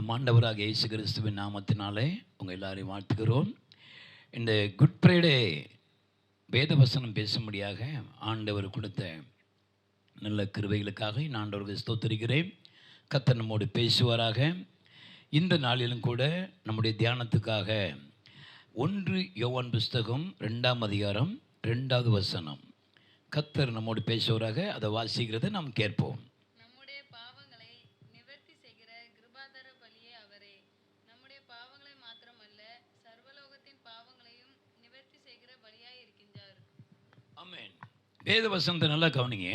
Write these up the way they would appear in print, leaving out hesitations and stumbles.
நம் ஆண்டவராக இயேசு கிறிஸ்துவின் நாமத்தினாலே உங்கள் எல்லாரையும் வாழ்த்துகிறோம். இந்த குட் ஃப்ரைடே வேத வசனம் பேசும்படியாக ஆண்டவர் கொடுத்த நல்ல கிருபைகளுக்காக நான் ஆண்டவருக்கு ஸ்தோத்திரிக்கிறேன். கர்த்தர் நம்மோடு பேசுவாராக. இந்த நாளிலும் கூட நம்முடைய தியானத்துக்காக 1 யோவான் புஸ்தகம் 2ஆம் அதிகாரம் 2வது வசனம். கர்த்தர் நம்மோடு பேசுவாராக. அதை வாசிக்கிறதை நாம் கேட்போம். வேத வசனத்தை நல்லா கவனிங்க.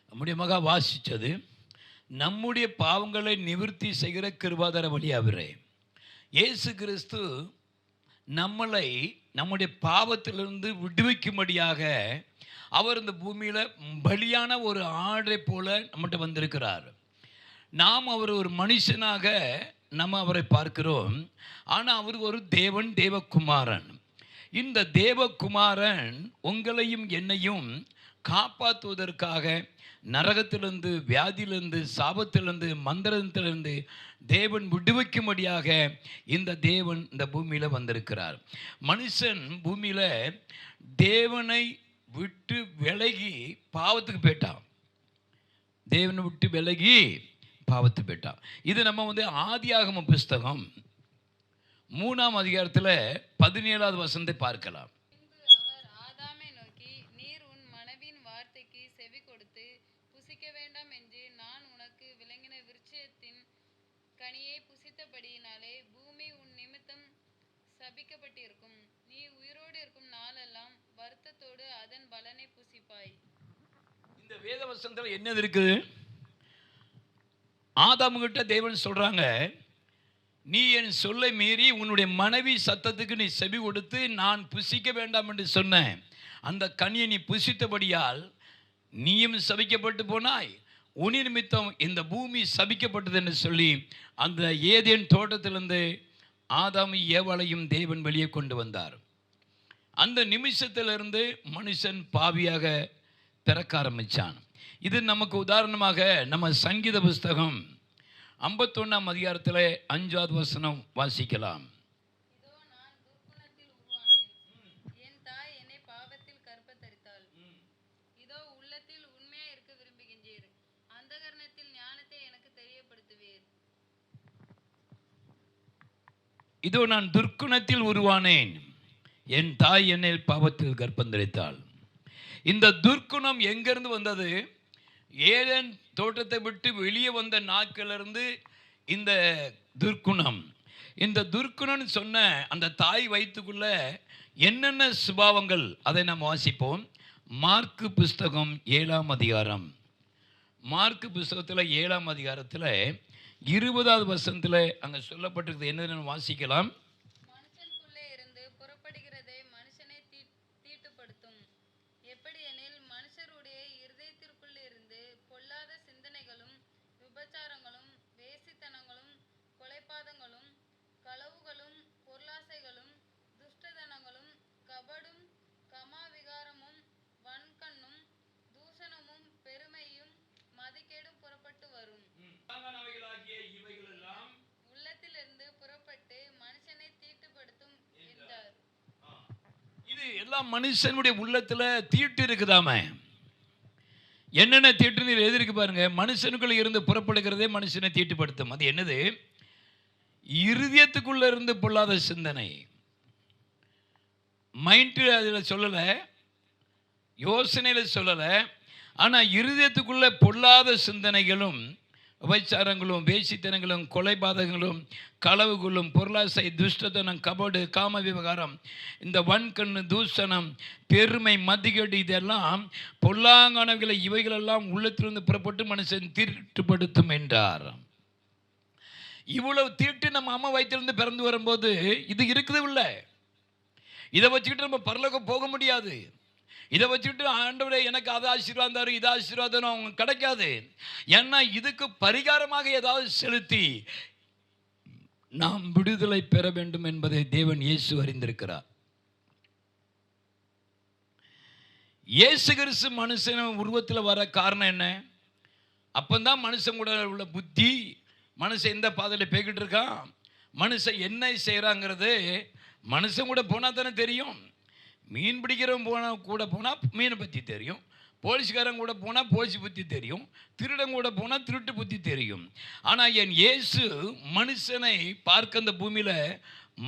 நம்முடைய மகா வாசித்தது நம்முடைய பாவங்களை நிவர்த்தி செய்கிற கிருபாதார வழி அவரே. இயேசு கிறிஸ்து நம்மளை நம்முடைய பாவத்திலிருந்து விடுவிக்கும்படியாக அவர் இந்த பூமியில் பலியான ஒரு ஆடை போல நம்மகிட்ட வந்திருக்கிறார். நாம் அவர் ஒரு மனுஷனாக நம்ம அவரை பார்க்கிறோம். ஆனால் அவர் ஒரு தேவகுமாரன். இந்த தேவகுமாரன் உங்களையும் என்னையும் காப்பாற்றுவதற்காக நரகத்திலிருந்து, வியாதியிலிருந்து, சாபத்திலிருந்து, மந்திரத்திலிருந்து தேவன் விடுவிக்கும்படியாக இந்த தேவன் இந்த பூமியில் வந்திருக்கிறார். மனுஷன் பூமியில் தேவனை விட்டு விலகி பாவத்துக்கு போயிட்டான். தேவனை விட்டு விலகி பாவத்துக்கு போயிட்டான். இது நம்ம ஆதியாகம புஸ்தகம் 3ஆம் அதிகாரத்தில் 17வது வசனத்தை பார்க்கலாம். அவர் ஆதாமை நோக்கி, நீர் உன் மனைவியின் வார்த்தைக்கு செவி கொடுத்து புசிக்க வேண்டாம் என்று நான் உனக்கு விளங்கின விருட்சத்தின் கனியை புசித்தபடியினாலே பூமி உன் நிமித்தம் சபிக்கப்பட்டிருக்கும். நீ உயிரோடு இருக்கும் நாளெல்லாம் வருத்தத்தோடு அதன் பலனை புசிப்பாய். இந்த வேத வசனத்தில் என்னது இருக்குது? ஆதாமுகிட்ட தேவன் சொல்றாங்க, நீ என் சொல்லை மீறி உன்னுடைய மனைவி சத்தத்துக்கு நீ செவி கொடுத்து நான் புசிக்க வேண்டாம் என்று சொன்னேன். அந்த கனியை நீ புசித்தபடியால் நீயும் சபிக்கப்பட்டு போனாய், உன் நிமித்தம் இந்த பூமி சபிக்கப்பட்டது என்று சொல்லி அந்த ஏதேன் தோட்டத்திலிருந்து ஆதாமு ஏவாளையும் தேவன் வெளியே கொண்டு வந்தார். அந்த நிமிஷத்திலிருந்து மனுஷன் பாவியாக பிறக்க ஆரம்பித்தான். இது நமக்கு உதாரணமாக நம்ம சங்கீத புஸ்தகம் 51ஆம் அதிகாரத்தில் 5வது வசனம் வாசிக்கலாம். இதோ நான் துர்க்குணத்தில் உருவானேன், என் தாய் என்னை பாவத்தில் கர்ப்பத்தரித்தாள். இதோ உள்ளத்தில் உண்மையா இருக்க விரும்புகின்றீர், அந்தகரணத்தில் ஞானத்தை எனக்கு தெரியப்படுத்துவீர். இதோ நான் துர்க்குணத்தில் உருவானேன், என் தாய் என்னை பாவத்தில் கர்ப்பந்தரித்தாள். இந்த துர்க்குணம் எங்கிருந்து வந்தது? ஏதேன் தோட்டத்தை விட்டு வெளியே வந்த நாட்களிலிருந்து இந்த துர்க்குணம். இந்த துர்க்குணம் சொன்ன அந்த தாய் வயிற்றுக்குள்ள என்னென்ன சுபாவங்கள் அதை நாம் வாசிப்போம். மார்க்கு புஸ்தகம் 7ஆம் அதிகாரம். மார்க்கு புஸ்தகத்தில் 7ஆம் அதிகாரத்தில் 20வது வசனத்தில் அங்கே சொல்லப்பட்டிருக்கிறது என்னன்னு வாசிக்கலாம். மனுஷனுக்குள்ளே இருந்து புறப்படுகிறதை மனுஷனை தீட்டுப்படுத்தும். எப்படி எனில் மனுஷருடைய இருதயத்திற்குள்ளே இருந்து பொல்லாத சிந்தனைகளும், விபச்சாரங்களும், வேசித்தனங்களும், கொலைபாதங்களும், களவுகளும், பொருளாசைகளும், துஷ்டதனங்களும், கபடும், கமாவிகாரமும், வன்கண்ணும், தூஷணமும், பெருமையும், மதிகேடும் புறப்பட்டு வரும். உள்ளத்திலிருந்து புறப்பட்டு மனுஷனை தீட்டுப்படுத்தும் என்றார். இது எல்லாம் மனுஷனுடைய உள்ளத்துல தீட்டு இருக்குதாமே. என்னென்ன தீட்டு எழுதிருக்கு பாருங்க. மனுஷனுக்குள்ள இருந்து புறப்படுகிறதே மனுஷனை தீட்டுப்படுத்தும். அது என்னது? இருதயத்துக்குள்ள இருந்து பொல்லாத சிந்தனை. மைண்ட் அதில் சொல்லலை, யோசனையில் சொல்லலை. ஆனால் இருதயத்துக்குள்ள பொல்லாத சிந்தனைகளும், விபச்சாரங்களும், வேசித்தனங்களும், கொலைபாதகங்களும், களவுகளும், பொருளாசை, துஷ்டத்தனம், கபடு, காம விவகாரம், இந்த வன்கண்ணு, தூஷணம், பெருமை, மதிகேடு, இதெல்லாம் பொல்லாங்கானவைகளை இவைகளெல்லாம் உள்ளத்திலிருந்து புறப்பட்டு மனுஷன் தீட்டுப்படுத்தும் என்றார். இவ்வளவு தீட்டு நம்ம அம்மா வயிற்றிலிருந்து பிறந்து வரும்போது இது இருக்குது இல்லை. இதை வச்சுக்கிட்டு நம்ம பரலோகம் போக முடியாது. இதை வச்சுக்கிட்டு ஆண்டவரே எனக்கு அதை ஆசீர்வாதம் தரும், இதை ஆசீர்வாதம் அவங்க கிடைக்காது. ஏன்னா இதுக்கு பரிகாரமாக ஏதாவது செலுத்தி நாம் விடுதலை பெற வேண்டும் என்பதை தேவன் இயேசு அறிந்திருக்கிறார். இயேசு கிறிஸ்து மனுஷன் உருவத்தில் வர காரணம் என்ன? அப்பந்தான் மனுஷன் கூட உள்ள புத்தி, மனுஷன் எந்த பாதையில் போய்கிட்டு இருக்கான், மனுஷன் என்ன செய்கிறாங்கிறது மனுஷன் கூட போனால் தானே தெரியும். மீன் பிடிக்கிறவன் கூட போனால் மீனை பற்றி தெரியும், போலீஸ்காரன் கூட போனால் போலீஸ் பற்றி தெரியும், திருடன் கூட போனால் திருட்டு பற்றி தெரியும். ஆனால் என் இயேசு மனுஷனை பார்க்க அந்த பூமியில்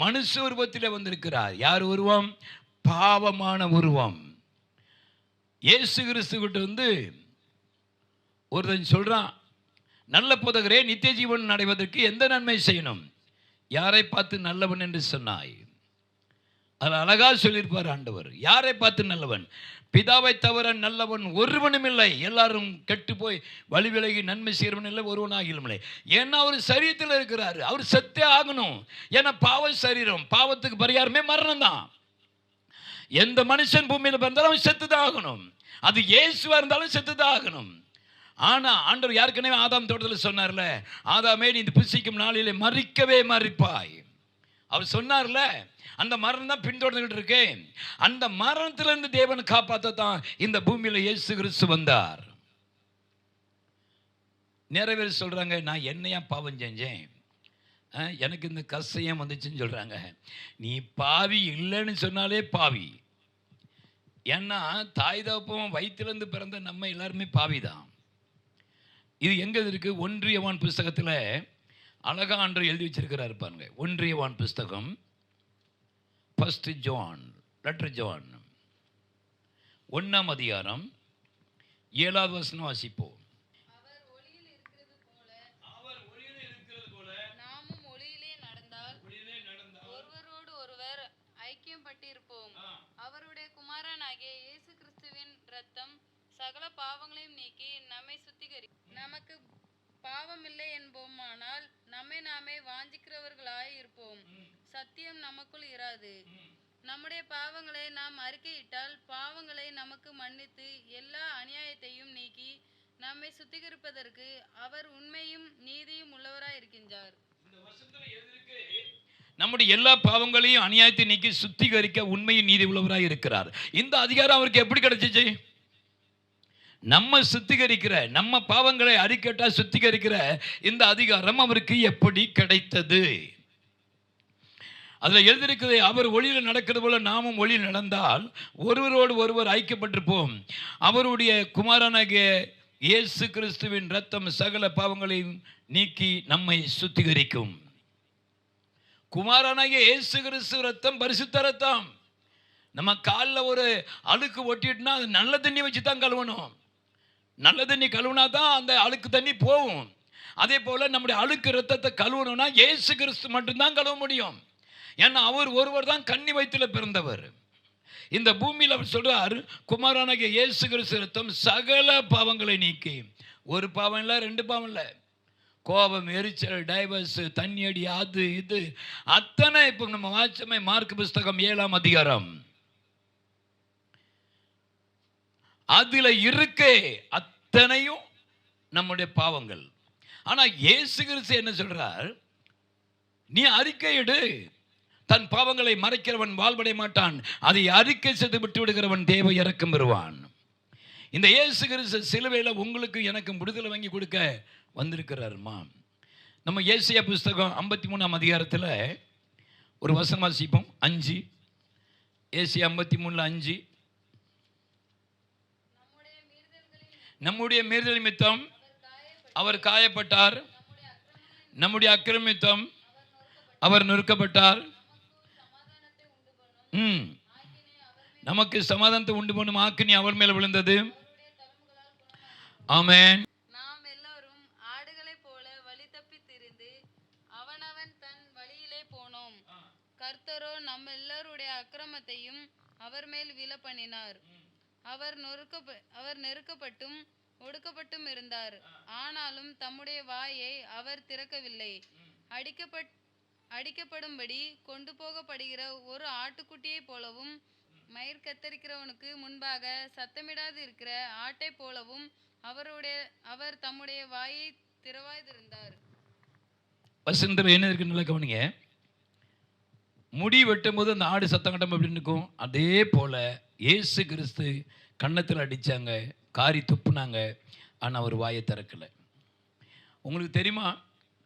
மனுஷ உருவத்தில் வந்திருக்கிறார். யார் உருவம்? பாவமான உருவம். இயேசு கிறிஸ்துக்கிட்ட ஒருத்தன் சொல்கிறான், நல்ல போதகரே, நித்திய ஜீவன் அடைவதற்கு எந்த நன்மை செய்யணும்? யாரை பார்த்து நல்லவன் என்று சொன்னாய்? அது அழகாக சொல்லியிருப்பார் ஆண்டவர். யாரை பார்த்து நல்லவன்? பிதாவை தவிர நல்லவன் ஒருவனும் இல்லை, எல்லாரும் கெட்டு போய் வழி விலகி நன்மை செய்கிறவன் இல்லை, ஒருவனாகிலும் இல்லை. ஏன்னா அவர் சரீரத்தில் இருக்கிறார், அவர் செத்தே ஆகணும். ஏன்னா பாவ சரீரம், பாவத்துக்கு பரிகாரமே மரணம் தான். எந்த மனுஷன் பூமியில் பிறந்தாலும் அவன் செத்து தான் ஆகணும். அது இயேசுவா இருந்தாலும் செத்து தான் ஆகணும். ஆனால் ஆண்டவர் யாருக்கனவே ஆதாம் தோட்டத்தில் சொன்னார்ல, ஆதாமே நீ இந்த புசிக்கும் நாளிலே மறிக்கவே மறிப்பாய். அவர் சொன்னார்ல, அந்த மரணம் தான் பின்தொடர்ந்துகிட்டு இருக்கு. அந்த மரணத்திலிருந்து தேவனை காப்பாற்றத்தான் இந்த பூமியில் இயேசு கிறிஸ்து வந்தார். நிறைய பேர் சொல்கிறாங்க, நான் என்னையா பாவம் செஞ்சேன், எனக்கு இந்த கஷ்டம் வந்துச்சுன்னு சொல்கிறாங்க. நீ பாவி இல்லைன்னு சொன்னாலே பாவி. ஏன்னா தாய் தகப்பன் வயிற்றிலிருந்து பிறந்த நம்ம எல்லாருமே பாவி தான். இது எங்கே இருக்குது? 1 யோவான் புஸ்தகத்தில் அழகா ஆண்டவர் எழுதி வச்சிருக்கிறாரு பாருங்க. 1 யோவான் புஸ்தகம், 1 ஜான், லெட்டர் ஜான், 1ஆம் அதிகாரம் 7வது வசனம் வாசிப்போம். அவர் ஒளியில் இருக்கிறது போல நாமும் ஒளியிலே நடந்தால் ஒருவரோடு ஒருவர் ஐக்கியம் பட்டிருப்போம். அவருடைய குமாரனாகிய இயேசு கிறிஸ்துவின் இரத்தம் சகல பாவங்களையும் நீக்கி நம்மை சுத்திகரிக்கும். நமக்கு பாவம் இல்லை என்போமானால் நம்மை நாமே வாஞ்சிக்கிறவர்களாய் இருப்போம், சத்தியம் நமக்குள் இராது. நம்முடைய பாவங்களை நாம் அறிக்கையிட்டால் பாவங்களை நமக்கு மன்னித்து எல்லா அநியாயத்தையும் நீக்கி நம்மை சுத்திகரிப்பதற்கு அவர் உண்மையும் நீதியும் உள்ளவராய் இருக்கின்றார். நம்முடைய எல்லா பாவங்களையும் அநியாயத்தை நீக்கி சுத்திகரிக்க உண்மையும் நீதி உள்ளவராய் இருக்கிறார். இந்த அதிகாரம் அவருக்கு எப்படி கிடைச்சிச்சு? நம்ம சுத்திகரிக்கிற, நம்ம பாவங்களை அறிக்கட்டா சுத்திகரிக்கிற இந்த அதிகாரம் அவருக்கு எப்படி கிடைத்தது? அதில் எழுதியிருக்கிறது, அவர் ஒளியில் நடக்கிறது போல நாமும் ஒளியில் நடந்தால் ஒருவரோடு ஒருவர் ஐக்கியப்பட்டிருப்போம். அவருடைய குமாரனாகிய இயேசு கிறிஸ்துவின் இரத்தம் சகல பாவங்களையும் நீக்கி நம்மை சுத்திகரிக்கும். குமாரனாகிய இயேசு கிறிஸ்து இரத்தம் பரிசுத்த இரத்தம். நம்ம காலில் ஒரு அழுக்கு ஒட்டிட்டுனா அது நல்ல தண்ணி வச்சு தான் கழுவணும். நல்ல தண்ணி கழுவுனா தான் அந்த அழுக்கு தண்ணி போகும். அதே போல் நம்முடைய அழுக்கு இரத்தத்தை கழுவணும்னா இயேசு கிறிஸ்து மட்டும்தான் கழுவ முடியும். ஏன்னா அவர் ஒருவர் தான் கன்னி வயிற்றில் பிறந்தவர். இந்த பூமியில் அவர் சொல்றார், குமாரனாகிய இயேசு கிறிஸ்து இரத்தம் சகல பாவங்களை நீக்கி, ஒரு பாவம் இல்லை, 2 பாவம் இல்லை, கோபம், எரிச்சல், டைவர்ஸ், தண்ணி அடி, அது இது அத்தனை. இப்போ நம்ம வாட்சமே மார்க் புஸ்தகம் 7ஆம் அதிகாரம், அதுல இருக்கே அத்தனையும் நம்முடைய பாவங்கள். ஆனா இயேசு கிறிஸ்து என்ன சொல்றார்? நீ அறிக்கையிடு, தன் பாவங்களை மறைக்கிறவன் வாழ்வடைய மாட்டான், அதை அறிக்கை செய்து விட்டு விடுகிறவன் தேவ இரக்கம் பெறுவான். இந்த இயேசு கிறிஸ்து சிலுவையில் உங்களுக்கு எனக்கும் விடுதலை வாங்கி கொடுக்க வந்திருக்கிறாருமா. நம்ம ஏசாயா புஸ்தகம் 53ஆம் அதிகாரத்தில் ஒரு வசனம் வாசிப்போம், 5. ஏசாயா 53:5. நம்முடைய மீறுதல் நிமித்தம் அவர் காயப்பட்டார், நம்முடைய அக்கிரமம் நிமித்தம் அவர் நொறுக்கப்பட்டார். நமக்கு சமாதானத்தை உண்டு பண்ணும் ஆக்கினி அவர் மேல் விழுந்தது. ஆமென். நாம் எல்லாரும் ஆடுகளை போல வழி தப்பி திரிந்து அவனவன் தன் வழியிலே போனோம். கர்த்தரோ நம்ம எல்லாருடைய அக்கிரமத்தையும் அவர் மேல் விழ பண்ணினார். அவர் நெருக்கப்பட்டும் ஒடுக்கப்பட்டும் இருந்தார், ஆனாலும் தம்முடைய வாயை அவர் திறக்கவில்லை. அடிக்கப்படும்படி கொண்டு போகப்படுகிற ஒரு ஆட்டுக்குட்டியை போலவும் மயிர் கத்தரிக்கிறவனுக்கு முன்பாக சத்தமிடாது இருக்கிற ஆட்டை போலவும் அவர் தம்முடைய வாயை திறவாதிருந்தார். வசந்தர் என்ன இருக்கு நல்லா கவனிங்க. முடி வெட்டும் போது அந்த ஆடு சத்தம் கட்டம் அப்படின்னு இருக்கும். அதே போல இயேசு கிறிஸ்து கன்னத்தில் அடித்தாங்க, காரி துப்புனாங்க, ஆனால் அவர் வாயை திறக்கலை. உங்களுக்கு தெரியுமா,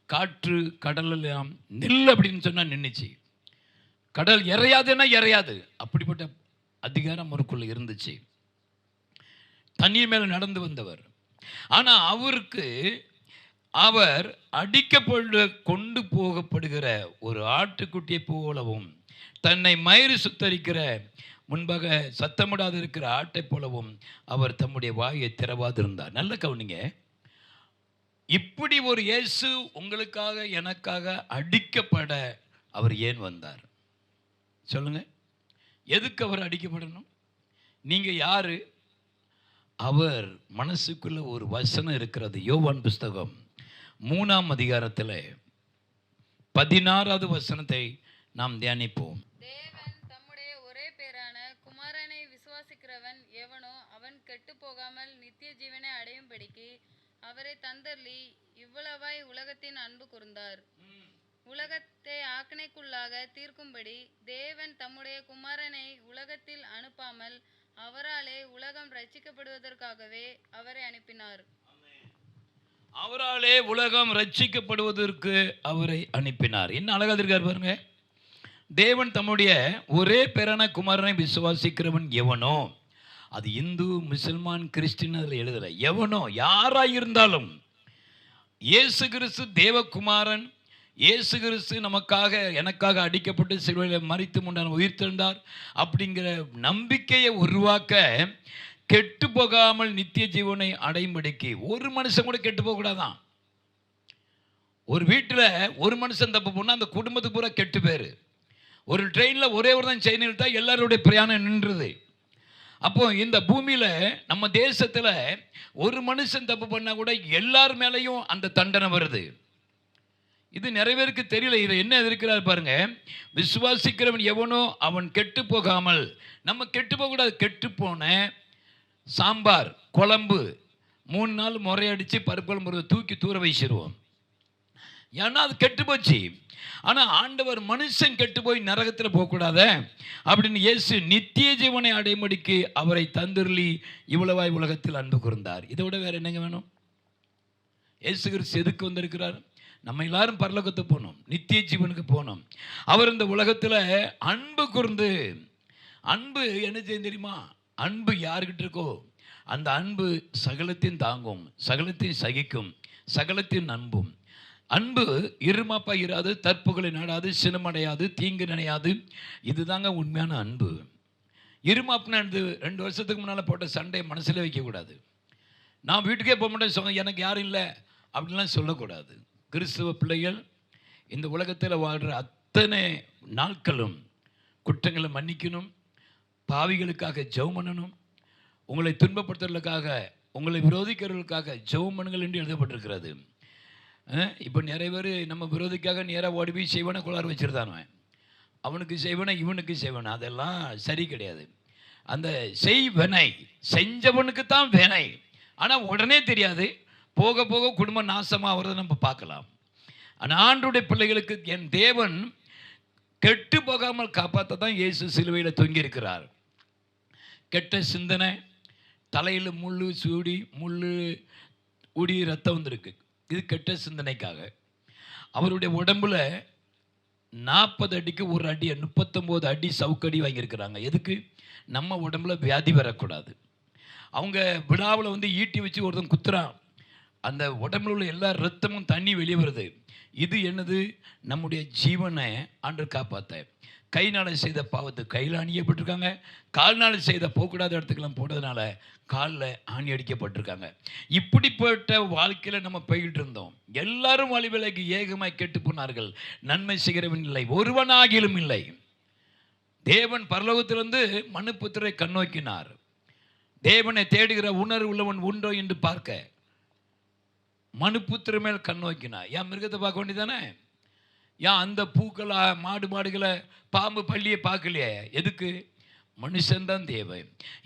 காற்று கடல் எல்லாம் நில் அப்படின்னு சொன்னால் நின்றுச்சு. கடல் இறையாதுன்னா இறையாது. அப்படிப்பட்ட அதிகாரம் அவருக்குள்ள இருந்துச்சு. தண்ணீர் மேலே நடந்து வந்தவர். ஆனால் அவருக்கு அவர் அடிக்கப்பட கொண்டு போகப்படுகிற ஒரு ஆட்டுக்குட்டியை போலவும் தன்னை மயிறு சுத்தரிக்கிற முன்பாக சத்தமிடாது இருக்கிற ஆட்டை போலவும் அவர் தம்முடைய வாயை திறவாது இருந்தார். நல்ல கவனிங்க. இப்படி ஒரு இயேசு உங்களுக்காக எனக்காக அடிக்கப்பட அவர் ஏன் வந்தார் சொல்லுங்க? எதுக்கு அவர் அடிக்கப்படணும்? நீங்க யாரு? அவர் மனசுக்குள்ள ஒரு வசனம் இருக்கிறது. யோவான் புஸ்தகம் 3ஆம் அதிகாரத்தில் 16வது வசனத்தை நாம் தியானிப்போம். தேவன் தம்முடைய ஒரே பேரான குமாரனை விசுவாசிக்கிறவன் எவனோ அவன் கெட்டு போகாமல் நித்திய ஜீவனை அடையும்படிக்கு அவரை தந்தர்லி இவ்வளவாய் உலகத்தின் அன்பு கூர்ந்தார். உலகத்தை ஆக்கினைக்குள்ளாக தீர்க்கும்படி தேவன் தம்முடைய குமாரனை உலகத்தில் அனுப்பாமல் அவராலே உலகம் ரட்சிக்கப்படுவதற்காகவே அவரை அனுப்பினார். அவராலே உலகம் ரட்சிக்கப்படுவதற்கு அவரை அனுப்பினார். என்ன அழகா இருக்கார் பாருங்க. தேவன் தம்முடைய ஒரே பேரான குமாரனை விசுவாசிக்கிறவன் எவனோ, அது இந்து முஸ்லிமான் கிறிஸ்டின் அதில் எழுதலை, எவனோ யாராக இருந்தாலும் இயேசு கிறிஸ்து தேவகுமாரன், இயேசு கிறிஸ்து நமக்காக எனக்காக அடிக்கப்பட்டு சிலுவையில் மரித்து முன்னான் உயிர்த்தெழுந்தார் அப்படிங்கிற நம்பிக்கையை உருவாக்க, கெட்டு போகாமல் நித்திய ஜீவனை அடையும்படிக்கு ஒரு மனுஷன் கூட கெட்டு போகக்கூடாதான். ஒரு வீட்டில் ஒரு மனுஷன் தப்பு பண்ணால் அந்த குடும்பத்துக்கு பூரா கெட்டு பேர். ஒரு ட்ரெயினில் ஒரே ஒரு தான் செயின் இழுத்தா எல்லாருடைய பிரயாணம் நின்றுது. அப்போ இந்த பூமியில் நம்ம தேசத்தில் ஒரு மனுஷன் தப்பு பண்ணால் கூட எல்லார் மேலேயும் அந்த தண்டனை வருது. இது நிறைய பேருக்கு தெரியல. இதை என்ன எதிர்க்கிறார் பாருங்க. விசுவாசிக்கிறவன் எவனோ அவன் கெட்டு போகாமல், நம்ம கெட்டு போகக்கூடாது. கெட்டு போன சாம்பார் குழம்பு 3 நாள் முறையடிச்சு பருப்பு குழம்பு தூக்கி தூர வச்சிருவோம். ஏன்னா அது கெட்டு போச்சு. ஆனால் ஆண்டவர் மனுஷன் கெட்டு போய் நரகத்தில் போகக்கூடாத அப்படின்னு இயேசு நித்திய ஜீவனை அடையும்படிக்கு அவரை தந்துருளி இவ்வளவாய் உலகத்தில் அன்பு கூர்ந்தார். இதை விட வேற என்னங்க வேணும்? இயேசு கிறிஸ்து எதுக்கு வந்திருக்கிறார்? நம்ம எல்லாரும் பரலோகத்துக்கு போகணும், நித்திய ஜீவனுக்கு போகணும். அவர் இந்த உலகத்தில் அன்பு கூர்ந்து, அன்பு என்ன செய்யும் தெரியுமா? அன்பு யாருக்கிட்ட இருக்கோ அந்த அன்பு சகலத்தையும் தாங்கும், சகலத்தையும் சகிக்கும், சகலத்தையும் நம்பும். அன்பு இருமாப்பா இராது, தற்புகளை நாடாது, சினமடையாது, தீங்கு நினையாது. இதுதாங்க உண்மையான அன்பு. இருமாப்புனா 2 வருஷத்துக்கு முன்னால் போட்ட சண்டையை மனசில் வைக்கக்கூடாது. நான் வீட்டுக்கே போக மாட்டேன் சொன்ன எனக்கு யாரும் இல்லை அப்படின்லாம் சொல்லக்கூடாது. கிறிஸ்துவ பிள்ளைகள் இந்த உலகத்தில் வாழ்கிற அத்தனை நாட்களும் குற்றங்களை மன்னிக்கணும், பாவிகளுக்காக ஜெபம் பண்ணணும், உங்களை துன்பப்படுத்துறதுக்காக, உங்களை விரோதிக்கிறவர்களுக்காக ஜெபம் பண்ணுங்கள் என்று எழுதப்பட்டிருக்கிறது. இப்போ நிறைய பேர் நம்ம விரோதிக்காக நேராக ஓடி போய் செய்வனை குளார் வச்சுருந்தானே, அவனுக்கு செய்வனை இவனுக்கு செய்வனை, அதெல்லாம் சரி கிடையாது. அந்த செய்வனை செஞ்சவனுக்கு தான் வேனை. ஆனால் உடனே தெரியாது, போக போக குடும்பம் நாசமாக ஆகிறத நம்ம பார்க்கலாம். ஆனால் ஆண்டவருடைய பிள்ளைகளுக்கு என் தேவன் கெட்டு போகாமல் காப்பாற்ற தான் இயேசு சிலுவையில் தொங்கியிருக்கிறார். கெட்ட சிந்தனை, தலையில் முள் ஊடி ரத்தம் வந்திருக்கு, இது கெட்ட சிந்தனைக்காக. அவருடைய உடம்புல 40 அடிக்கு 1 அடி 39 அடி சவுக்கடி வாங்கியிருக்கிறாங்க. எதுக்கு? நம்ம உடம்புல வியாதி வரக்கூடாது. அவங்க விழாவில் ஈட்டி வச்சு ஒருத்தன் குத்துறான், அந்த உடம்புல உள்ள எல்லா ரத்தமும் தண்ணி வெளியே வருது. இது என்னது? நம்முடைய ஜீவனை ஆண்டவர் காப்பாற்ற. கைநாளை செய்த பாவத்தை கையில் அணியப்பட்டிருக்காங்க, கால்நாளை செய்த போகக்கூடாத இடத்துக்கெல்லாம் போட்டதுனால காலில் ஆணி அடிக்கப்பட்டிருக்காங்க. இப்படிப்பட்ட வாழ்க்கையில் நம்ம போய்கிட்டு இருந்தோம். எல்லாரும் வழிவிலகி ஏகமாய் கெட்டு போனார்கள், நன்மை செய்கிறவன் இல்லை, ஒருவனாகிலும் இல்லை. தேவன் பரலோகத்திலிருந்து மனுபுத்திரை கண்ணோக்கினார். தேவனை தேடுகிற உணர்வு உள்ளவன் உண்டோ என்று பார்க்க மனுபுத்திர மேல் கண்ணோக்கினார். ஏன் மிருகத்தை பார்க்க வேண்டியதானே? ஏன் அந்த பூக்களை, மாடுகளை, பாம்பு பள்ளியை பார்க்கலையே? எதுக்கு? மனுஷன்தான் தேவை.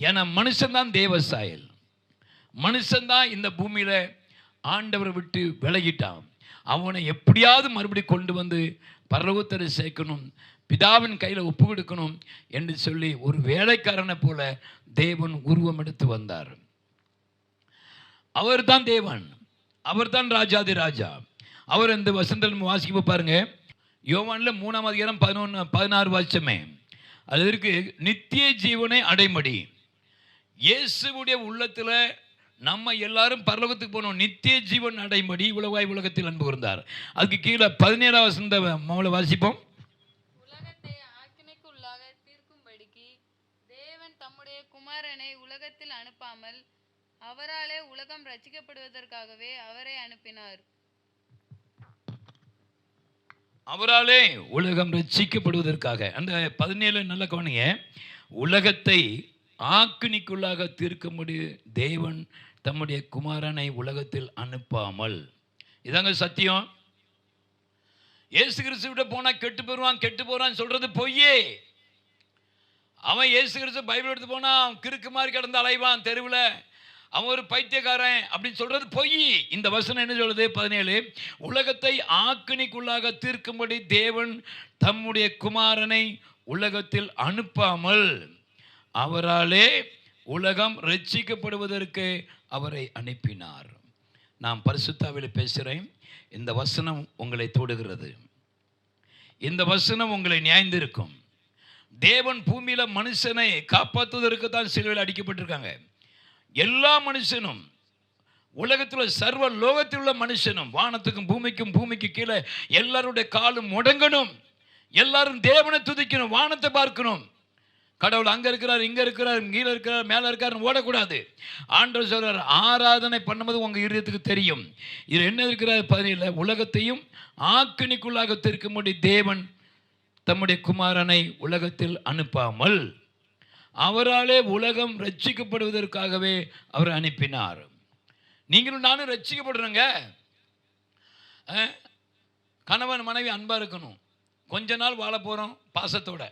ஏன்னா மனுஷன்தான் தேவ சாயல். மனுஷன்தான் இந்த பூமியில் ஆண்டவரை விட்டு விலகிட்டான். அவனை எப்படியாவது மறுபடி கொண்டு வந்து பரலோகத்தில் சேர்க்கணும், பிதாவின் கையில் ஒப்பு கொடுக்கணும் என்று சொல்லி ஒரு வேலைக்காரனை போல தேவன் உருவம் எடுத்து வந்தார். அவர்தான் தேவன், அவர்தான் ராஜாதி ராஜா. அவர் இந்த வசனத்தில் நம்ம வாசிக்க பாருங்க. யோவான்ல 3ஆம் அதிகாரம் 11-16 வாசிச்சமே. அது இருக்கு, நித்திய ஜீவனை அடைமடி. இயேசுவுடைய உள்ளத்தில் நம்ம எல்லாரும் பரலோகத்துக்கு போனோம். நித்திய ஜீவன் அடைமடி உலகாய் உலகத்தில் அன்பு கூர்ந்தார். அதுக்கு கீழே 17ஆம் வசனத்தை நம்மளை வாசிப்போம். உலகத்தை ஆக்கினைக்குள்ளாக தீர்க்கும்படிக்கு தேவன் தம்முடைய குமாரனை உலகத்தில் அனுப்பாமல் அவராலே உலகம் ரட்சிக்கப்படுவதற்காகவே அவரை அனுப்பினார். அவராலே உலகம் ரட்சிக்கப்படுவதற்காக. அந்த 17 நல்ல கவனிங்க. உலகத்தை ஆக்கினிக்குள்ளாக தீர்க்கும்படி தேவன் தம்முடைய குமாரனை உலகத்தில் அனுப்பாமல். இதாங்க சத்தியம். இயேசு கிறிஸ்து விட போனா கெட்டு போறான்னு சொல்றது பொய்யே. அவன் இயேசு கிறிஸ்து பைபிள் எடுத்து போனா கிறுக்கு மாதிரி கிடந்து அலைவான் தெருவில், அவன் ஒரு பைத்தியக்காரன் அப்படின்னு சொல்றது பொய். இந்த வசனம் என்ன சொல்லுது? 17, உலகத்தை ஆக்கினிக்குள்ளாக தீர்க்கும்படி தேவன் தம்முடைய குமாரனை உலகத்தில் அனுப்பாமல் அவராலே உலகம் ரட்சிக்கப்படுவதற்கு அவரை அனுப்பினார். நான் பரிசுத்தாவிலே பேசுகிறேன். இந்த வசனம் உங்களை தொடுகிறது. இந்த வசனம் உங்களை நியாய்ந்திருக்கும். தேவன் பூமியில மனுஷனை காப்பாற்றுவதற்கு தான் சிலுவையில் அடிக்கப்பட்டிருக்காங்க. எல்லா மனுஷனும், உலகத்தில் சர்வ லோகத்தில் உள்ள மனுஷனும், வானத்துக்கும் பூமிக்கும் பூமிக்கு கீழே எல்லாருடைய காலும் முடங்கணும். எல்லாரும் தேவனை துதிக்கணும், வானத்தை பார்க்கணும். கடவுள் அங்கே இருக்கிறார், இங்கே இருக்கிறார், கீழே இருக்கிறார், மேலே இருக்காருன்னு ஓடக்கூடாது. ஆண்டவர் சொல்றார், ஆராதனை பண்ணும்போது உங்கள் இருதயத்துக்கு தெரியும். இது என்ன இருக்கிறார்? 17, உலகத்தையும் ஆக்கினிக்குள்ளாக தீர்க்கும்படி தேவன் தம்முடைய குமாரனை உலகத்தில் அனுப்பாமல் அவராலே உலகம் ரட்சிக்கப்படுவதற்காகவே அவர் அனுப்பினார். நீங்களும் நானும் ரட்சிக்கப்படுறோங்க. கணவன் மனைவி அன்பாக இருக்கணும். கொஞ்ச நாள் வாழ போகிறோம் பாசத்தோட.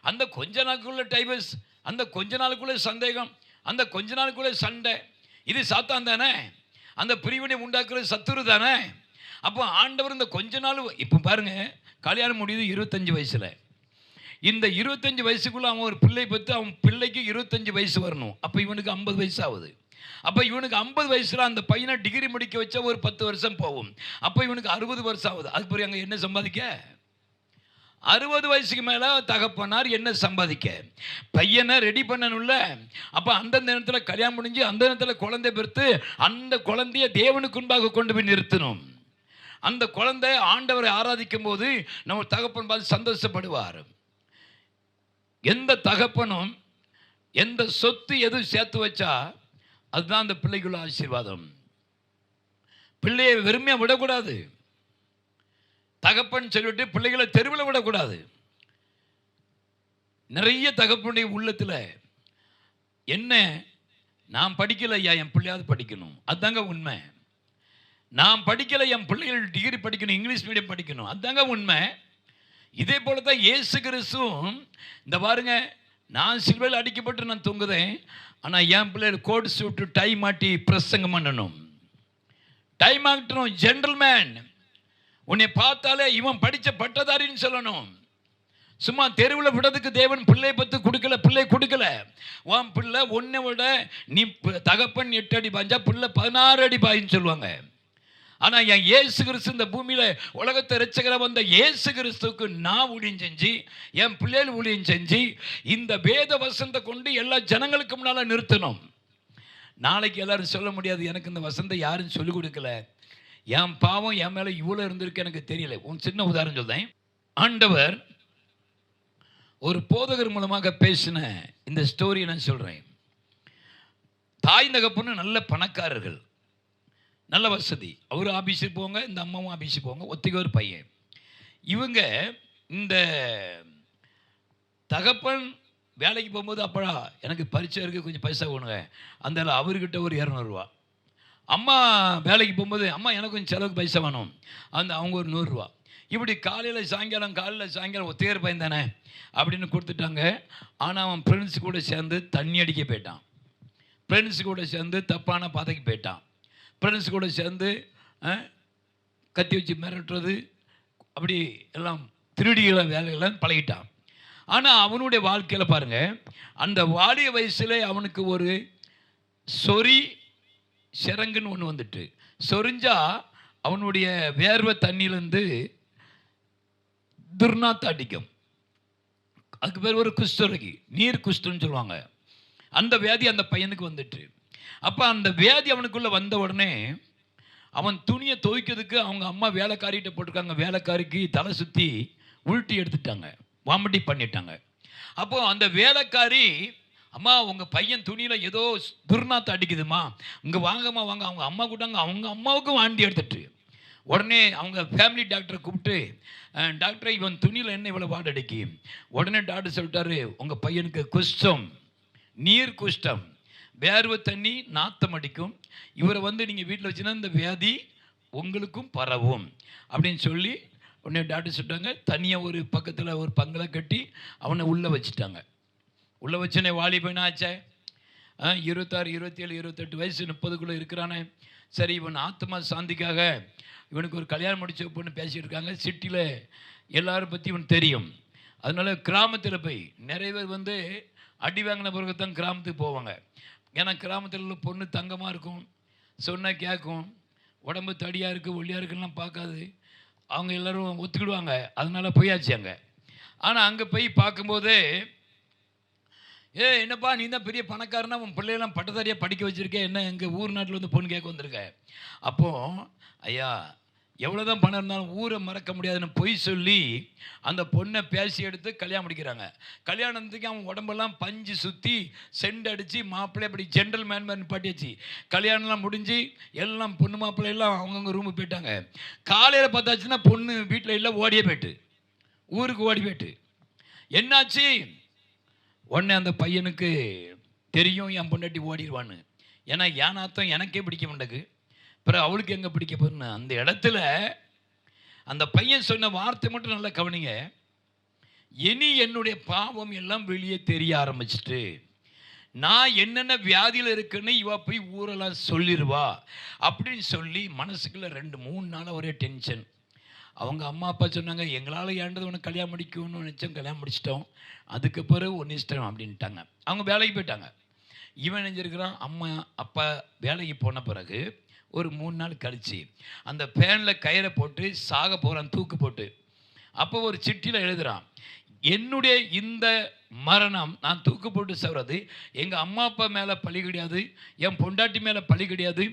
அந்த கொஞ்ச நாளுக்குள்ள டைவர்ஸ், அந்த கொஞ்ச நாளுக்குள்ள சந்தேகம், அந்த கொஞ்ச நாளுக்குள்ள சண்டை, இது சாத்தான் தானே. அந்த பிரிவினை உண்டாக்குறது சத்துரு தானே. அப்போ ஆண்டவர் இந்த கொஞ்ச நாள், இப்போ பாருங்க, கல்யாணம் முடியுது 25 வயசில். இந்த 25 வயசுக்குள்ளே அவன் ஒரு பிள்ளை பெற்று அவன் பிள்ளைக்கு 25 வயசு வரணும். அப்போ இவனுக்கு 50 வயசு ஆகுது. அப்போ இவனுக்கு 50 வயசில் அந்த பையனை டிகிரி முடிக்க வச்சா ஒரு 10 வருஷம் போகும். அப்போ இவனுக்கு 60 வருஷம் ஆகுது. அதுக்கு பிறகு அங்கே என்ன சம்பாதிக்க? 60 வயசுக்கு மேலே தகப்பனார் என்ன சம்பாதிக்க? பையனை ரெடி பண்ணணும்ல. அப்போ அந்த நேரத்தில் கல்யாணம் முடிஞ்சு அந்த நேரத்தில் குழந்தை பெற்று அந்த குழந்தைய தேவனுக்கு முன்பாக கொண்டு போய் நிறுத்தணும். அந்த குழந்தை ஆண்டவரை ஆராதிக்கும் போது நம்ம தகப்பன் பார்த்து சந்தோஷப்படுவார். எந்த தகப்பனும் எந்த சொத்து எது சேர்த்து வச்சா அதுதான் அந்த பிள்ளைக்குள்ள ஆசீர்வாதம். பிள்ளையை வெறுமையாக விடக்கூடாது. தகப்பன் சொல்லிட்டு பிள்ளைகளை தெருவில் விடக்கூடாது. நிறைய தகப்பனுடைய உள்ளத்தில் என்ன, நான் படிக்கலை ஐயா, என் பிள்ளையாவது படிக்கணும், அதுதாங்க உண்மை. நான் படிக்கலை, என் பிள்ளைகள் டிகிரி படிக்கணும், இங்கிலீஷ் மீடியம் படிக்கணும், அதுதாங்க உண்மை. இதே போல தான் இயேசு கிறிஸ்துவும், இந்த பாருங்க, நான் சிலுவையில் அடிக்கப்பட்டு நான் தொங்குதேன், ஆனால் என் பிள்ளைகள் கோட் சூட்டு டை மாட்டி பிரசங்கம் பண்ணணும். டை மாட்டணும். ஜென்டல்மேன். உன்னை பார்த்தாலே இவன் படித்த பட்டதாரின்னு சொல்லணும். சும்மா தெருவில் விடுறதுக்கு தேவன் பிள்ளை பத்து கொடுக்கல, பிள்ளை கொடுக்கல. உன் பிள்ளை ஒன்றை விட நீ தகப்பன் 8 அடி பாய்ஞ்சா பிள்ளை 16 அடி பாயின்னு சொல்லுவாங்க. ஆனால் என் இயேசு கிறிஸ்து இந்த பூமியில் உலகத்தை ரட்சகர வந்த இயேசு கிறிஸ்துவுக்கு நான் ஊழியம் செஞ்சு, என் பிள்ளைகள் ஊழியம் செஞ்சு, இந்த வேத வசனத்தை கொண்டு எல்லா ஜனங்களுக்கு முன்னால் நிறுத்தணும். நாளைக்கு எல்லாரும் சொல்ல முடியாது, எனக்கு இந்த வசனத்தை யாரும் சொல்லிக் கொடுக்கல, என் பாவம் என் மேலே இவ்வளோ இருந்திருக்கு எனக்கு தெரியல. சின்ன உதாரணம் சொல்றேன். ஆண்டவர் ஒரு போதகர் மூலமாக பேசின இந்த ஸ்டோரியை நான் சொல்கிறேன். தாய் தகப்பன்னு நல்ல பணக்காரர்கள், நல்ல வசதி. அவர் ஆஃபீஸுக்கு போங்க, இந்த அம்மாவும் ஆஃபீஸுக்கு போங்க, ஒத்திக ஒரு பையன். இவங்க இந்த தகப்பன் வேலைக்கு போகும்போது, அப்படா எனக்கு பரிச்சை இருக்குது, கொஞ்சம் பைசா வேணுங்க, அந்த அவர்கிட்ட ஒரு 200 ரூபா. அம்மா வேலைக்கு போகும்போது, அம்மா எனக்கு கொஞ்சம் செலவுக்கு பைசா வேணும், அவங்க ஒரு 100 ரூபா. இப்படி காலையில் சாயங்காலம் ஒத்திகர் பையன் தானே அப்படின்னு கொடுத்துட்டாங்க. ஆனால் அவன் ஃப்ரெண்ட்ஸு கூட சேர்ந்து தண்ணி அடிக்க போயிட்டான், ஃப்ரெண்ட்ஸு கூட சேர்ந்து தப்பான பாதைக்கு போயிட்டான், ஃப்ரெண்ட்ஸ் கூட சேர்ந்து கத்தி வச்சு மிரட்டுறது, அப்படி எல்லாம் திருடிகளை வேலையெல்லாம் பழகிட்டான். ஆனால் அவனுடைய வாழ்க்கையில் பாருங்கள், அந்த வாலிய வயசில் அவனுக்கு ஒரு சொறி சிறங்குன்னு ஒன்று வந்துட்டு, சொரிஞ்சா அவனுடைய வேர்வை தண்ணியிலேருந்து துர்நாற்றம் அடிக்கும். அதுக்கு பேர் ஒரு குஷ்டரோகி, நீர் குஷ்டன்னு சொல்லுவாங்க. அந்த வியாதி அந்த பையனுக்கு வந்துட்டு, அப்போ அந்த வியாதி அவனுக்குள்ளே வந்த உடனே அவன் துணியை துவைக்கிறதுக்கு அவங்க அம்மா வேலைக்காரிகிட்ட போட்டிருக்காங்க. வேலைக்காரிக்கு தலை சுற்றி உருட்டி எடுத்துட்டாங்க, வாமிட்டி பண்ணிட்டாங்க. அப்போது அந்த வேலைக்காரி, அம்மா உங்கள் பையன் துணியில் ஏதோ துர்நாற்றம் அடிக்குதுமா, இங்கே வாங்கம்மா வாங்க. அவங்க அம்மா கூட்டாங்க, அவங்க அம்மாவுக்கும் வாந்தி எடுத்துட்டு உடனே அவங்க ஃபேமிலி டாக்டரை கூப்பிட்டு, டாக்டரை இவன் துணியில் என்ன இவ்வளோ வாட அடிக்கி? உடனே டாக்டர் சொல்லிட்டாரு, உங்கள் பையனுக்கு குஷ்டம், நீர் குஷ்டம், வேர்வை தண்ணி நாத்தம் அடிக்கும். இவரை நீங்கள் வீட்டில் வச்சுன்னா இந்த வியாதி உங்களுக்கும் பரவும் அப்படின்னு சொல்லி உடனே டாக்டர் சொல்லிட்டாங்க. தனியாக ஒரு பக்கத்தில் ஒரு பங்களை கட்டி அவனை உள்ளே வச்சுட்டாங்க. உள்ளே வச்சோன்னே வாலிபன் ஆச்சே, 26, 27, 28 வயசு 30க்குள்ளே இருக்கிறானே. சரி, இவன் ஆத்மா சாந்திக்காக இவனுக்கு ஒரு கல்யாணம் முடிச்ச பொண்ணு பேசிகிட்டு இருக்காங்க. சிட்டியில் எல்லாரும் பற்றி இவன் தெரியும். அதனால கிராமத்தில் போய் நிறைய பேர் அடி வாங்கின பிறகு தான் கிராமத்துக்கு போவாங்க. ஏன்னா கிராமத்தில் உள்ள பொண்ணு தங்கமாக இருக்கும், சொன்னால் கேட்கும், உடம்பு தடியாக இருக்குது ஒல்லியாக இருக்குலாம் பார்க்காது, அவங்க எல்லோரும் ஒத்துக்கிடுவாங்க. அதனால போயாச்சு அங்கே. ஆனால் அங்கே போய் பார்க்கும்போது, என்னப்பா நீ தான் பெரிய பணக்காரனா, உன் பிள்ளையெல்லாம் பட்டதாரியாக படிக்க வச்சுருக்கேன், என்ன எங்கள் ஊர் நாட்டில் பொண்ணு கேட்க வந்திருக்க? அப்போது ஐயா எவ்வளோதான் பணம் இருந்தாலும் ஊரை மறக்க முடியாதுன்னு பொய் சொல்லி அந்த பொண்ணை பேசி எடுத்து கல்யாணம் முடிக்கிறாங்க. கல்யாணத்துக்கு அவன் உடம்பெல்லாம் பஞ்சு சுற்றி செண்டு அடித்து மாப்பிள்ளை அப்படி ஜென்ரல் மேன் மாதிரி பாட்டியாச்சு. கல்யாணம்லாம் முடிஞ்சு எல்லாம் பொண்ணு மாப்பிள்ளை எல்லாம் அவங்கவுங்க ரூமுக்கு போயிட்டாங்க. காலையில் பார்த்தாச்சுன்னா பொண்ணு வீட்டில் இல்லை, ஓடியே போயிட்டு, ஊருக்கு ஓடி போயிட்டு. என்னாச்சு? உடனே அந்த பையனுக்கு தெரியும் என் பொண்டாட்டி ஓடிடுவான்னு. ஏன்னா என் நாத்தம் எனக்கே பிடிக்க மாட்டேக்கு, அப்புறம் அவளுக்கு எங்கே பிடிக்க போறேன்னு. அந்த இடத்துல அந்த பையன் சொன்ன வார்த்தை மட்டும் நல்லா கவனிங்க. இனி என்னுடைய பாவம் எல்லாம் வெளியே தெரிய ஆரம்பிச்சிட்டு, நான் என்னென்ன வியாதியில் இருக்குன்னு இவ போய் ஊரெல்லாம் சொல்லிடுவா அப்படின்னு சொல்லி மனசுக்குள்ள 2-3 நாள் ஒரே டென்ஷன். அவங்க அம்மா அப்பா சொன்னாங்க, எங்களால் ஏண்டது உனக்கு கல்யாணம் முடிக்கணும்னு நினச்சோம், கல்யாணம் முடிச்சிட்டோம், அதுக்கு பிறகு ஒன்று இஷ்டம் அப்படின்ட்டாங்க. அவங்க வேலைக்கு போயிட்டாங்க. இவன் நினைஞ்சிருக்கிறான், அம்மா அப்பா வேலைக்கு போன பிறகு ஒரு 3 நாள் கழிச்சு அந்த பேனில் கயிறை போட்டு சாக போகிறான், தூக்கு போட்டு. அப்போ ஒரு சிட்டியில் எழுதுகிறான், என்னுடைய இந்த மரணம், நான் தூக்கு போட்டு சாகிறது எங்கள் அம்மா அப்பா மேலே பழி கிடையாது, என் பொண்டாட்டி மேலே பழி கிடையாது,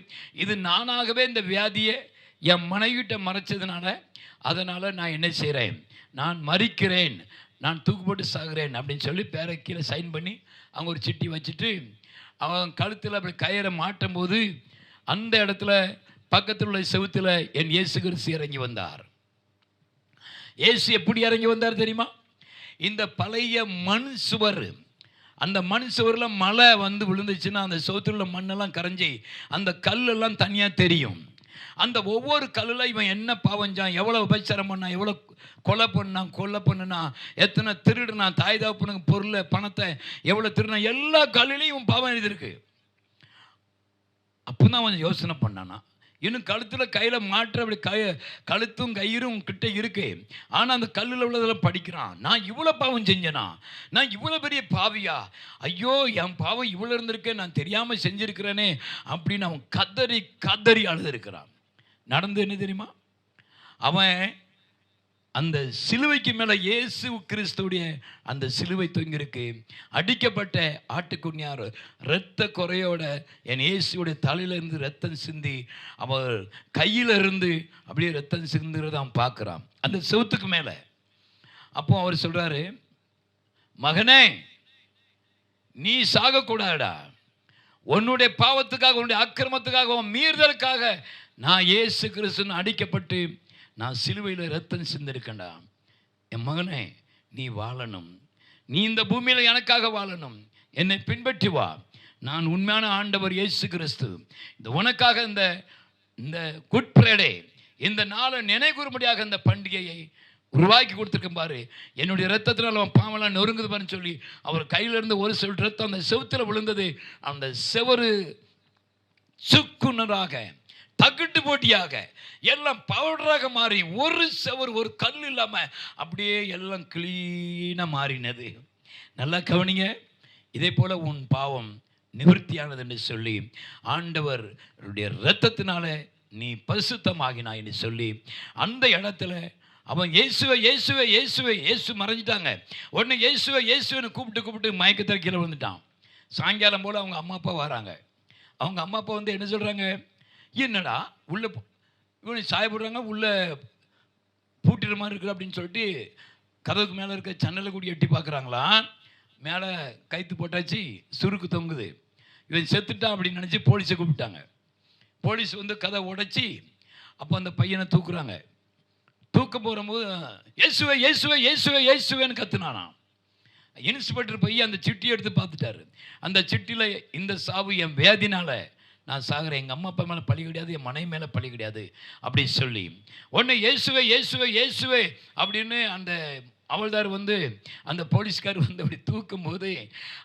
இது நானாகவே இந்த வியாதியை என் மனைவிட்ட மறைச்சதுனால, அதனால் நான் என்ன செய்கிறேன், நான் மறிக்கிறேன், நான் தூக்கு போட்டு சாகிறேன் அப்படின்னு சொல்லி பேரை கீழே சைன் பண்ணி அவங்க ஒரு சிட்டி வச்சுட்டு அவன் கழுத்தில் அப்படி கயிறை மாட்டும் போது அந்த இடத்துல பக்கத்தில் உள்ள செவுத்தில் என் இயேசு கிறிஸ்து இறங்கி வந்தார். இயேசு எப்படி இறங்கி வந்தார் தெரியுமா? இந்த பழைய மண் சுவர், அந்த மண் சுவரில் மழை விழுந்துச்சுன்னா அந்த சுவத்தில் உள்ள மண்ணெல்லாம் கரைஞ்சி அந்த கல்லெல்லாம் தனியாக தெரியும். அந்த ஒவ்வொரு கல்லில் இவன் என்ன பாவஞ்சான், எவ்வளோ உபச்சாரம் பண்ணான், எவ்வளோ கொலை பண்ணுனா, எத்தனை திருடுனா, தாய் தகப்பனுக்கு பொருளை பணத்தை எவ்வளோ திருடினா, எல்லா கல்லுலையும் இவன் பாவம் எழுதியிருக்கு. அப்போ தான் அவன் யோசனை பண்ணானா, இன்னும் கழுத்தில் கையில் மாற்ற அப்படி கழுத்தும் கயிறும் கிட்ட இருக்கு, ஆனால் அந்த கல்லில் உள்ளதெல்லாம் படிக்கிறான். நான் இவ்வளோ பாவம் செஞ்சேனா, நான் இவ்வளோ பெரிய பாவியா, ஐயோ என் பாவம் இவ்வளோ இருந்திருக்கேன், நான் தெரியாமல் செஞ்சுருக்கிறேனே அப்படின்னு அவன் கதறி கதறி அழுதுருக்கிறான். நடந்து என்ன தெரியுமா? அவன் அந்த சிலுவைக்கு மேலே இயேசு கிறிஸ்துடைய அந்த சிலுவை தொங்கிருக்கு, அடிக்கப்பட்ட ஆட்டுக்குஞ்ஞார் இரத்த குறையோட என் இயேசுடைய தலையிலிருந்து ரத்தம் சிந்தி அவர் கையிலிருந்து அப்படியே ரத்தம் சிந்துறத அவன் பார்க்குறான் அந்த செவுத்துக்கு மேலே. அப்போ அவர் சொல்கிறாரு, மகனே நீ சாகக்கூடாதா, உன்னுடைய பாவத்துக்காக, உன்னுடைய அக்கிரமத்துக்காக, உன் மீறுதலுக்காக நான் இயேசு கிறிஸ்துன்னு அடிக்கப்பட்டு நான் சிலுவையில் ரத்தம் சிந்திருக்கேன்டா. என் மகனே நீ வாழணும், நீ இந்த பூமியில் எனக்காக வாழணும், என்னை பின்பற்றி வா, நான் உண்மையான ஆண்டவர் இயேசு கிறிஸ்து. இந்த உனக்காக இந்த குட் ஃப்ரைடே, இந்த நாளை நினைவுகூறும்படியாக இந்த பண்டிகையை உருவாக்கி கொடுத்துருக்கேன் பாரு, என்னுடைய ரத்தத்தினால் அவன் பாவெல்லாம் நொறுங்குது பாருன்னு சொல்லி அவர் கையிலிருந்து ஒரு சொல் ரத்தம் அந்த செவுத்தில் விழுந்தது. அந்த செவரு சுக்குனராக தகுட்டு போட்டியாக எல்லாம் பவுடராக மாறி ஒரு செவர் ஒரு கல் இல்லாமல் அப்படியே எல்லாம் கிளீனாக மாறினது. நல்லா கவனிங்க. இதே போல் உன் பாவம் நிவர்த்தியானது என்று சொல்லி ஆண்டவருடைய இரத்தத்தினால நீ பரிசுத்தமாகினாய் என்று சொல்லி அந்த இடத்துல அவன் இயேசுவை இயேசுவை இயேசுவை இயேசு மறைஞ்சிட்டாங்க. உடனே இயேசுவை இயேசுன்னு கூப்பிட்டு மயக்கத்தில் கீழே விழுந்துட்டான். சாயங்காலம் போல் அவங்க அம்மா அப்பா வராங்க. அவங்க அம்மா அப்பா வந்து என்ன சொல்கிறாங்க, என்னடா உள்ளே இவனை சாயப்படுறாங்க, உள்ளே பூட்டிற மாதிரி இருக்குது அப்படின்னு சொல்லிட்டு கதவுக்கு மேலே இருக்க ஜன்னலை கூடி எட்டி பார்க்குறாங்களா. மேலே கைத்து போட்டாச்சு, சுருக்கு தொங்குது. இவன் செத்துட்டான் அப்படின்னு நினச்சி போலீஸை கூப்பிட்டாங்க. போலீஸ் வந்து கதை உடைச்சி அப்போ அந்த பையனை தூக்குறாங்க. தூக்க போகும்போது இயேசுவே இயேசுவே இயேசுவே இயேசுவேன்னு கத்துனானா. இன்ஸ்பெக்டர் போய் அந்த சிட்டியை எடுத்து பார்த்துட்டாரு. அந்த சிட்டியில் இந்த சாவு என் வேதினால் நான் சாகிறேன், எங்கள் அம்மா அப்பா மேலே பழி கிடையாது, என் மனைவி மேலே பழி கிடையாது அப்படின்னு சொல்லி உடனே இயேசுவே இயேசுவே இயேசுவே அப்படின்னு அந்த அவள்தார் வந்து அந்த போலீஸ்கார் வந்து அப்படி தூக்கும் போது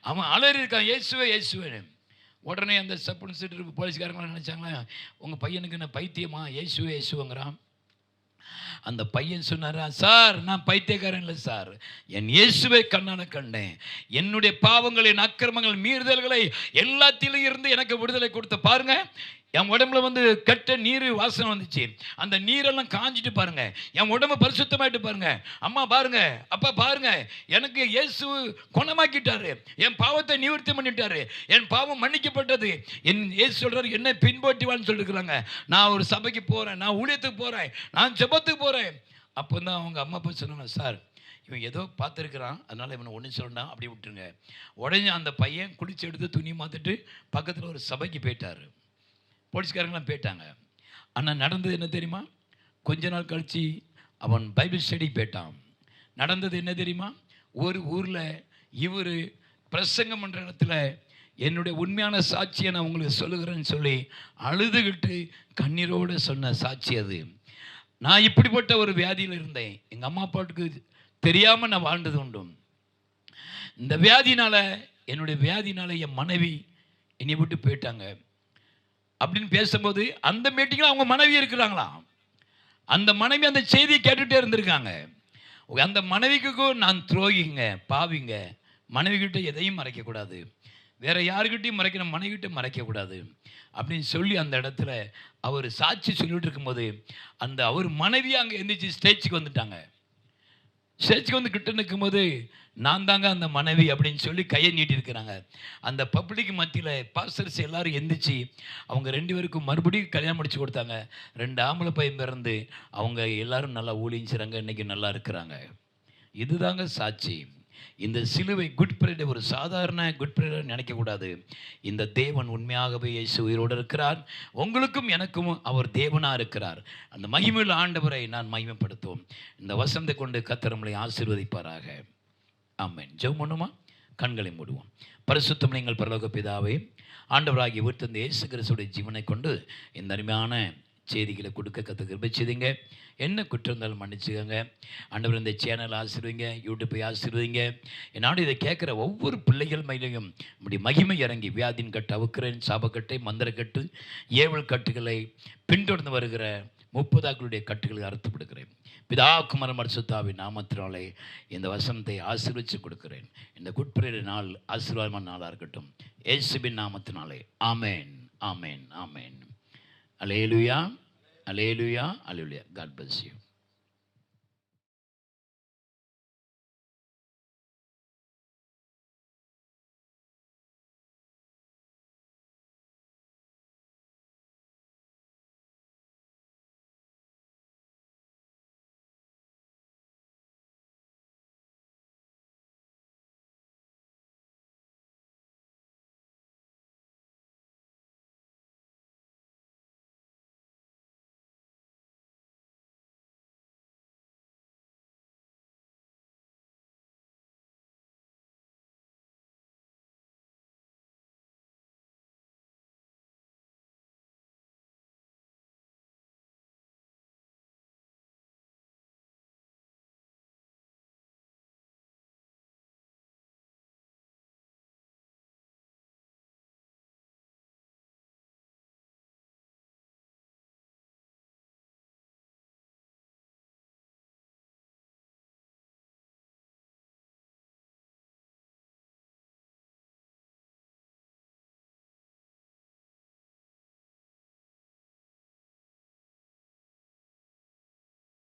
அவன் அலறி இருக்கான், இயேசுவே இயேசுவேன்னு. உடனே அந்த சப் இன்ஸ்பெக்டர் போலீஸ்காரங்களாம் நினச்சாங்களா, உங்கள் பையனுக்கு என்ன பைத்தியமா, இயேசுவே இயேசுவங்கிறான். அந்த பையன் சொன்னாரா, சார் நான் பைத்தியக்காரன் இல்லை சார், என் இயேசுவை கண்ணால் கண்டேன், என்னுடைய பாவங்கள் என் அக்கிரமங்கள் மீறுதல்களை எல்லாத்திலும் இருந்து எனக்கு விடுதலை கொடுத்த பாருங்க. என் உடம்புல வந்து கெட்ட நீர் வாசனை வந்துச்சு, அந்த நீரெல்லாம் காஞ்சிட்டு பாருங்க, என் உடம்பு பரிசுத்தமாயிட்டு பாருங்க, அம்மா பாருங்க, அப்பா பாருங்க, எனக்கு இயேசு குணமாக்கிட்டாரு, என் பாவத்தை நிவர்த்தி பண்ணிட்டாரு, என் பாவம் மன்னிக்கப்பட்டது. என் இயேசு சொல்றாரு என்னை பின்பற்றிவான்னு சொல்லிருக்கிறாங்க. நான் ஒரு சபைக்கு போகிறேன், நான் ஊழியத்துக்கு போகிறேன், நான் ஜெபத்துக்கு போகிறேன். அப்போ தான் அவங்க அம்மா அப்பா சொன்னாங்க, சார் இவன் ஏதோ பார்த்துருக்குறான், அதனால் இவனை ஒன்றும் சொல்லணும் அப்படி விட்டுருங்க. உடனே அந்த பையன் குளிச்சு எடுத்து துணி மாற்றிட்டு பக்கத்தில் ஒரு சபைக்கு போயிட்டார். போலீஸ்காரங்களாம் போயிட்டாங்க. ஆனால் நடந்தது என்ன தெரியுமா, கொஞ்ச நாள் கழித்து அவன் பைபிள் ஸ்டடி போயிட்டான். நடந்தது என்ன தெரியுமா, ஒரு ஊரில் இவர் பிரசங்கம் பண்ணுற இடத்துல என்னுடைய உண்மையான சாட்சியை நான் உங்களுக்கு சொல்லுகிறேன்னு சொல்லி அழுதுகிட்டு கண்ணீரோடு சொன்ன சாட்சி அது. நான் இப்படிப்பட்ட ஒரு வியாதியில் இருந்தேன், எங்கள் அம்மா அப்பாவுக்கு தெரியாமல் நான் வாழ்ந்தது உண்டு. இந்த வியாதினால் என்னுடைய வியாதினால் என் மனைவி என்னை விட்டு போயிட்டாங்க அப்படின்னு பேசும்போது அந்த மீட்டிங்கில் அவங்க மனைவி இருக்கிறாங்களாம். அந்த மனைவி அந்த செய்தியை கேட்டுகிட்டே இருந்திருக்காங்க. அந்த மனைவிக்கும் நான் துரோகிங்க, பாவிங்க, மனைவிக்கிட்ட எதையும் மறைக்கக்கூடாது, வேறு யாருக்கிட்டையும் மறைக்கணும், மனைவிக்கிட்ட மறைக்கக்கூடாது அப்படின்னு சொல்லி அந்த இடத்துல அவர் சாட்சி சொல்லிட்டு இருக்கும்போது அந்த அவர் மனைவி அங்கே எந்திரிச்சு ஸ்டேஜுக்கு வந்துட்டாங்க. ஸ்டேஜுக்கு வந்து கிட்ட நிற்கும்போது நான் தாங்க அந்த மனைவி அப்படின்னு சொல்லி கையை நீட்டிருக்கிறாங்க. அந்த பப்ளிக் மத்தியில் பாஸ்டர்ஸ் எல்லாரும் எந்திரிச்சு அவங்க 2 பேருக்கும் மறுபடியும் கல்யாணம் முடிச்சு கொடுத்தாங்க. 2 ஆம்பளை பையன் பிறந்து அவங்க எல்லாரும் நல்லா ஊழியம் செய்கிறாங்க, இன்றைக்கி நல்லா இருக்கிறாங்க. இதுதாங்க சாட்சி. இந்த சிலுவை குட் ஃப்ரைடே ஒரு சாதாரண குட் ஃப்ரைடே நினைக்கக்கூடாது. இந்த தேவன் உண்மையாகவே இயேசு உயிரோடு இருக்கிறார், உங்களுக்கும் எனக்கும் அவர் தேவனாக இருக்கிறார். அந்த மகிமையுள்ள ஆண்டவரை நான் மகிமைப்படுத்துவோம். இந்த வசனத்தை கொண்டு கர்த்தர் நம்மளை ஆசீர்வதிப்பாராக. ஆமென். ஜெபம் பண்ணுமா, கண்களை மூடுவோம். பரிசுத்தம் நீங்கள் பரலோக பிதாவே, ஆண்டவராகிய உயிர்த்தெழுந்த இயேசு கிறிஸ்துவின் ஜீவனை கொண்டு இந்த அருமையான செய்திகளை கொடுக்க கிருபை செய்தீங்க. என்ன குற்றம் இருந்தாலும் மன்னிச்சுக்கோங்க ஆண்டவர். இந்த சேனல் ஆசீர்வதிங்க, யூடியூப்பை ஆசீர்வதிங்க. என்னாடு இதை கேட்குற ஒவ்வொரு பிள்ளைகள் மேலேயும் நம்முடைய மகிமை இறங்கி வியாதின் கட்டு அவுக்கிறேன், சாபக்கட்டை, மந்திரக்கட்டு, ஏவல் கட்டுகளை பின்தொடர்ந்து வருகிற 30 கட்டுகளை அறுத்து விடுகிறேன். பிதா குமாரன் பரிசுத்தாவின் நாமத்தினாலே இந்த வசனத்தை ஆசீர்வதித்து கொடுக்கிறேன். இந்த குட் ஃப்ரைடே நாள் ஆசீர்வாதமான நாளாக இருக்கட்டும், இயேசுவின் நாமத்தினாலே. ஆமேன், ஆமேன், ஆமேன். அல்லேலூயா, அல்லேலூயா, அல்லேலூயா. God bless you.